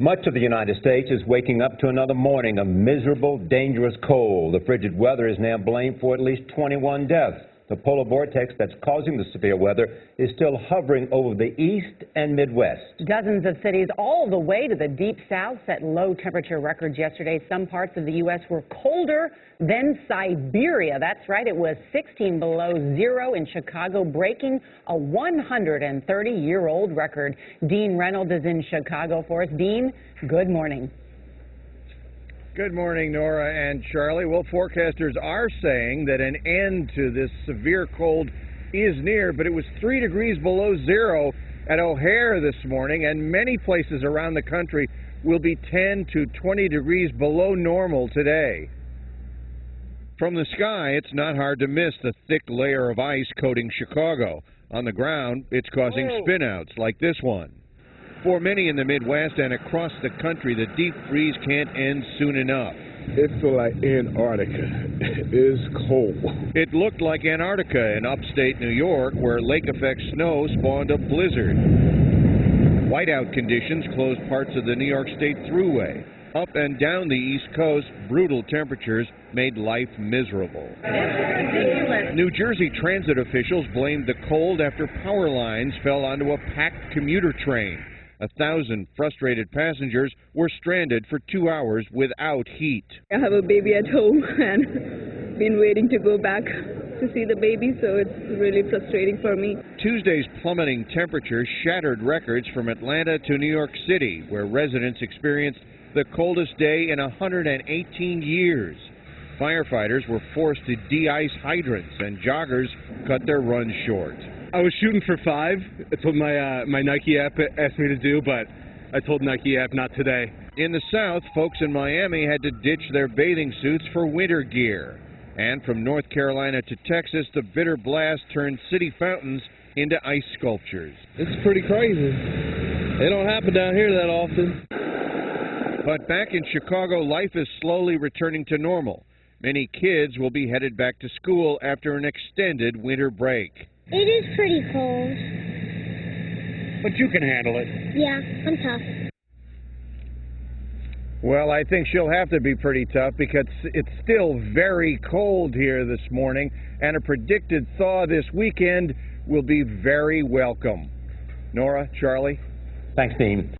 Much of the United States is waking up to another morning of miserable, dangerous cold. The frigid weather is now blamed for at least 21 deaths. The polar vortex that's causing the severe weather is still hovering over the east and Midwest. Dozens of cities all the way to the deep south set low temperature records yesterday. Some parts of the U.S. were colder than Siberia. That's right, it was 16 below zero in Chicago, breaking a 130-year-old record. Dean Reynolds is in Chicago for us. Dean, good morning. Good morning, Nora and Charlie. Well, forecasters are saying that an end to this severe cold is near, but it was 3 degrees below zero at O'Hare this morning, and many places around the country will be 10 to 20 degrees below normal today. From the sky, it's not hard to miss the thick layer of ice coating Chicago. On the ground, it's causing spinouts like this one. For many in the Midwest and across the country, the deep freeze can't end soon enough. It feels like Antarctica. It's cold. It looked like Antarctica in upstate New York, where lake-effect snow spawned a blizzard. Whiteout conditions closed parts of the New York State Thruway. Up and down the East Coast, brutal temperatures made life miserable. Ridiculous. New Jersey transit officials blamed the cold after power lines fell onto a packed commuter train. 1,000 frustrated passengers were stranded for 2 hours without heat. I have a baby at home and been waiting to go back to see the baby, so it's really frustrating for me. Tuesday's plummeting temperatures shattered records from Atlanta to New York City, where residents experienced the coldest day in 118 years. Firefighters were forced to de-ice hydrants, and joggers cut their runs short. I was shooting for 5. It's what my Nike app asked me to do, but I told Nike app not today. In the South, folks in Miami had to ditch their bathing suits for winter gear. And from North Carolina to Texas, the bitter blast turned city fountains into ice sculptures. It's pretty crazy. They don't happen down here that often. But back in Chicago, life is slowly returning to normal. Many kids will be headed back to school after an extended winter break. It is pretty cold. But you can handle it. Yeah, I'm tough. Well, I think she'll have to be pretty tough because it's still very cold here this morning, and a predicted thaw this weekend will be very welcome. Nora, Charlie? Thanks, Dean.